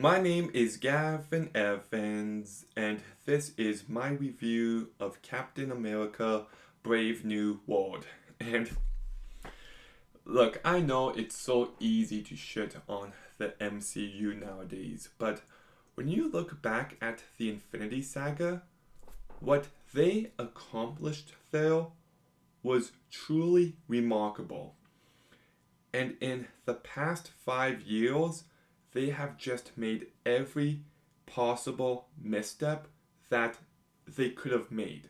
My name is Gavin Evans, and this is my review of Captain America Brave New World. And look, I know it's so easy to shit on the MCU nowadays, but when you look back at the Infinity Saga, what they accomplished there was truly remarkable. And in the past 5 years, they have just made every possible misstep that they could have made.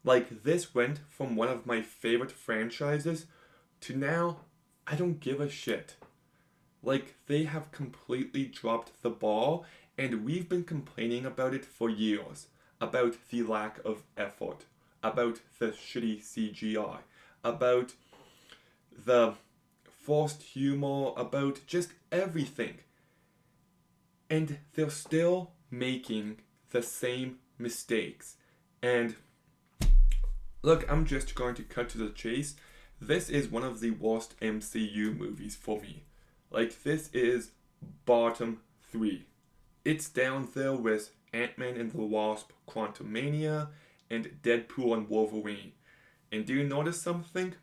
Like, this went from one of my favorite franchises to now, I don't give a shit. Like, they have completely dropped the ball, and we've been complaining about it for years. About the lack of effort, about the shitty CGI, about the forced humor, about just everything. And they're still making the same mistakes. And look, I'm just going to cut to the chase. This is one of the worst MCU movies for me. Like, this is bottom three. It's down there with Ant-Man and the Wasp, Quantumania, and Deadpool and Wolverine. And do you notice something?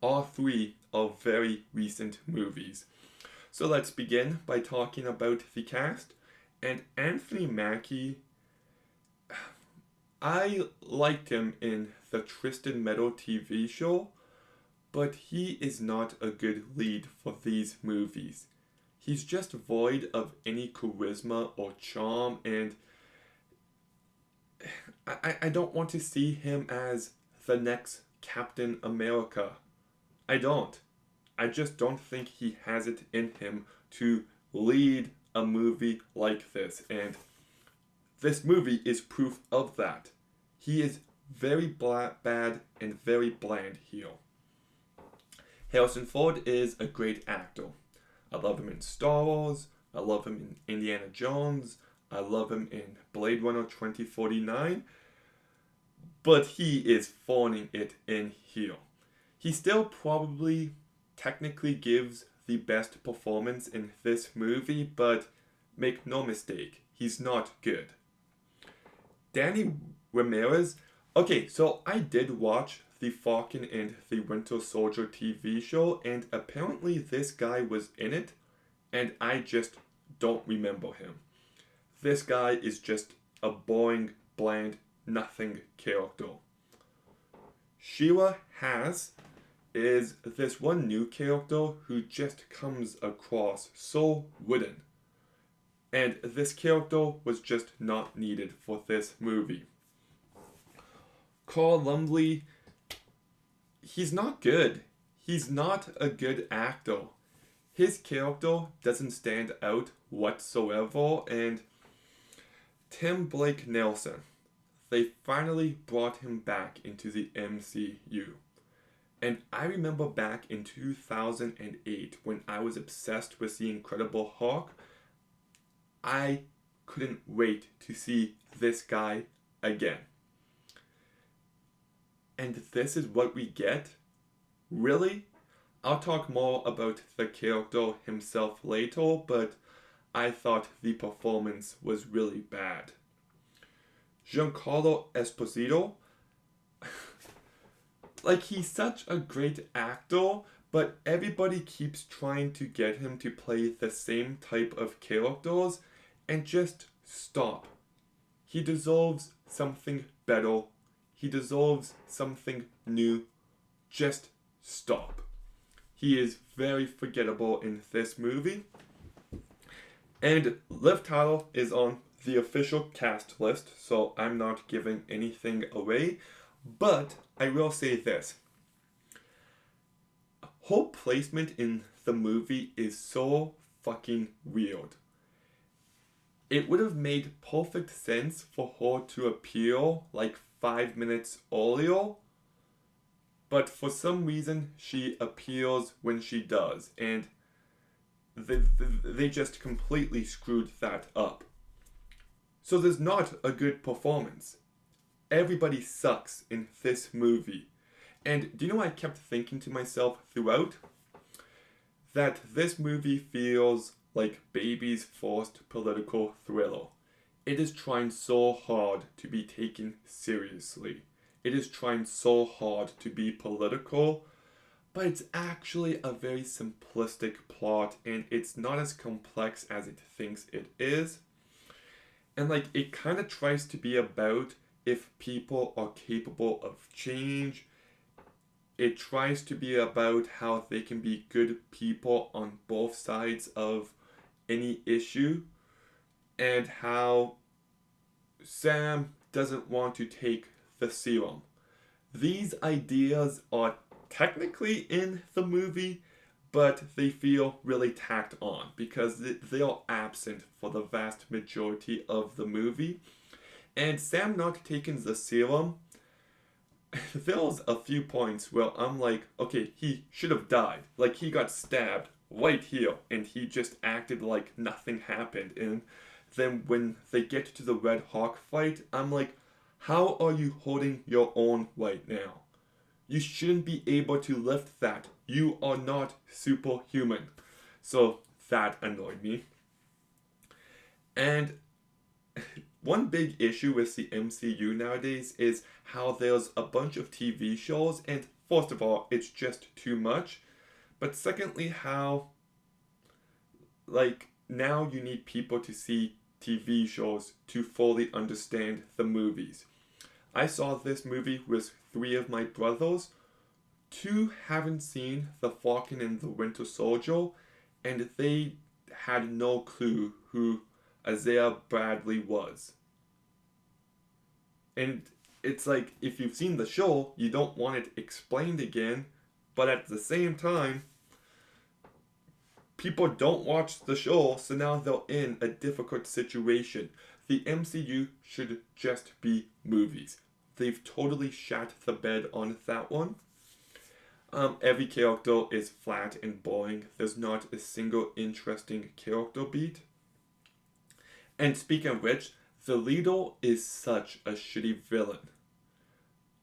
All three are very recent movies. So let's begin by talking about the cast. And Anthony Mackie, I liked him in the Tristan Meadow TV show, but he is not a good lead for these movies. He's just void of any charisma or charm, and I don't want to see him as the next Captain America. I don't. I just don't think he has it in him to lead a movie like this. And this movie is proof of that. He is very bad and very bland here. Harrison Ford is a great actor. I love him in Star Wars. I love him in Indiana Jones. I love him in Blade Runner 2049. But he is phoning it in here. He still probably technically gives the best performance in this movie, but make no mistake, he's not good. Danny Ramirez. Okay, so I did watch the Falcon and the Winter Soldier TV show, and apparently this guy was in it, and I just don't remember him. This guy is just a boring, bland, nothing character. Sheila Haas is this one new character who just comes across so wooden. And this character was just not needed for this movie. Carl Lumbly, he's not good. He's not a good actor. His character doesn't stand out whatsoever, and Tim Blake Nelson, they finally brought him back into the MCU. And I remember back in 2008 when I was obsessed with The Incredible Hulk, I couldn't wait to see this guy again. And this is what we get? Really? I'll talk more about the character himself later, but I thought the performance was really bad. Giancarlo Esposito, like, he's such a great actor, but everybody keeps trying to get him to play the same type of characters, and just stop. He deserves something better. He deserves something new. Just stop. He is very forgettable in this movie. And Liv Tyler is on the official cast list, so I'm not giving anything away. But I will say this. Her placement in the movie is so fucking weird. It would have made perfect sense for her to appear like 5 minutes earlier, but for some reason she appears when she does, and they just completely screwed that up. So there's not a good performance. Everybody sucks in this movie. And do you know what I kept thinking to myself throughout? That this movie feels like baby's first political thriller. It is trying so hard to be taken seriously. It is trying so hard to be political, but it's actually a very simplistic plot and it's not as complex as it thinks it is. And like it kind of tries to be about if people are capable of change. It tries to be about how they can be good people on both sides of any issue and how Sam doesn't want to take the serum. These ideas are technically in the movie, but they feel really tacked on because they are absent for the vast majority of the movie. And Sam not taking the serum, there was a few points where I'm like, okay, he should have died. Like he got stabbed right here, and he just acted like nothing happened. And then when they get to the Red Hawk fight, I'm like, how are you holding your own right now? You shouldn't be able to lift that. You are not superhuman. So that annoyed me. And one big issue with the MCU nowadays is how there's a bunch of TV shows, and first of all, it's just too much. But secondly, how, like, now you need people to see TV shows to fully understand the movies. I saw this movie with three of my brothers. Two haven't seen The Falcon and the Winter Soldier, and they had no clue who Isaiah Bradley was. And it's like, if you've seen the show, you don't want it explained again, but at the same time, people don't watch the show, so now they're in a difficult situation. The MCU should just be movies. They've totally shat the bed on that one. Every character is flat and boring. There's not a single interesting character beat. And speaking of which, the leader is such a shitty villain.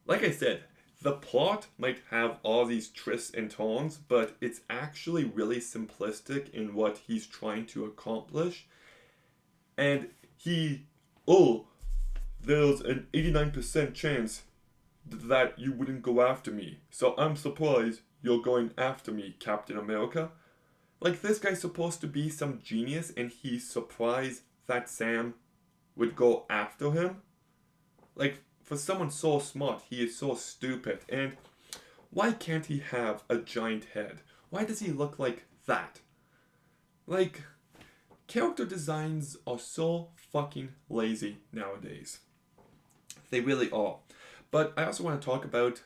Like I said, the plot might have all these twists and turns, but it's actually really simplistic in what he's trying to accomplish. And there's an 89% chance that you wouldn't go after me. So I'm surprised you're going after me, Captain America. Like, this guy's supposed to be some genius and he's surprised that Sam would go after him. Like, for someone so smart, he is so stupid. And why can't he have a giant head? Why does he look like that? Like, character designs are so fucking lazy nowadays. They really are. But I also want to talk about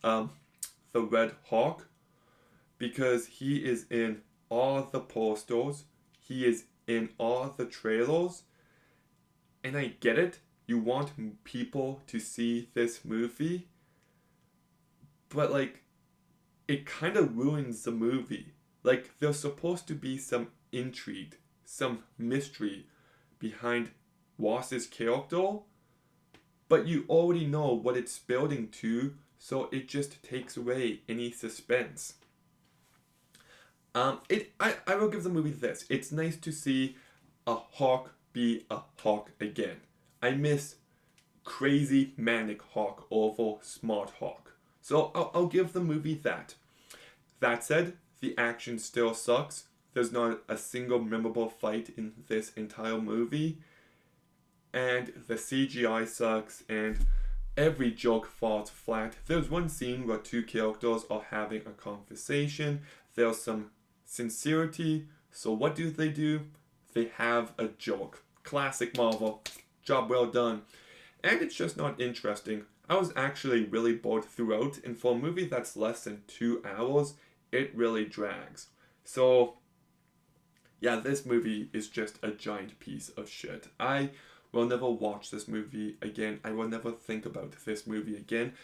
the Red Hawk, because he is in all the posters, he is in all the trailers, and I get it. You want people to see this movie, but like, it kind of ruins the movie. Like, there's supposed to be some intrigue, some mystery behind Ross's character, but you already know what it's building to, so it just takes away any suspense. I will give the movie this. It's nice to see a hawk be a hawk again. I miss crazy manic hawk over smart hawk. So I'll give the movie that. That said, the action still sucks. There's not a single memorable fight in this entire movie. And the CGI sucks, and every joke falls flat. There's one scene where two characters are having a conversation. There's some sincerity. So what do? They have a joke. Classic Marvel. Job well done. And it's just not interesting. I was actually really bored throughout, and for a movie that's less than 2 hours, it really drags. So, yeah, this movie is just a giant piece of shit. I will never watch this movie again. I will never think about this movie again.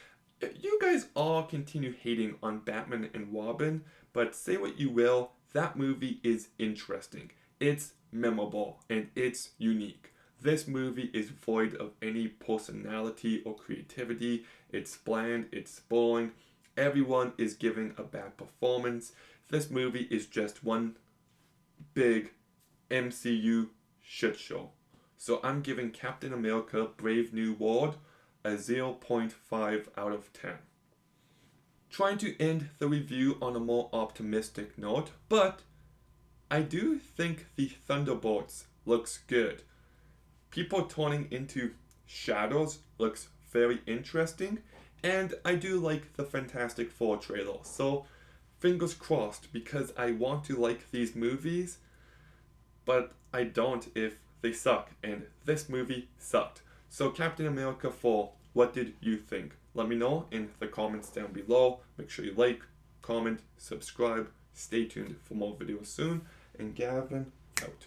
You guys all continue hating on Batman and Robin, but say what you will, that movie is interesting. It's memorable and it's unique. This movie is void of any personality or creativity. It's bland, it's boring. Everyone is giving a bad performance. This movie is just one big MCU shit show. So I'm giving Captain America Brave New World a 0.5 out of 10. Trying to end the review on a more optimistic note, but I do think the Thunderbolts looks good. People turning into shadows looks very interesting, and I do like the Fantastic Four trailer. So fingers crossed, because I want to like these movies, but I don't if they suck, and this movie sucked. So Captain America 4, what did you think? Let me know in the comments down below. Make sure you like, comment, subscribe. Stay tuned for more videos soon. And Gavin, out.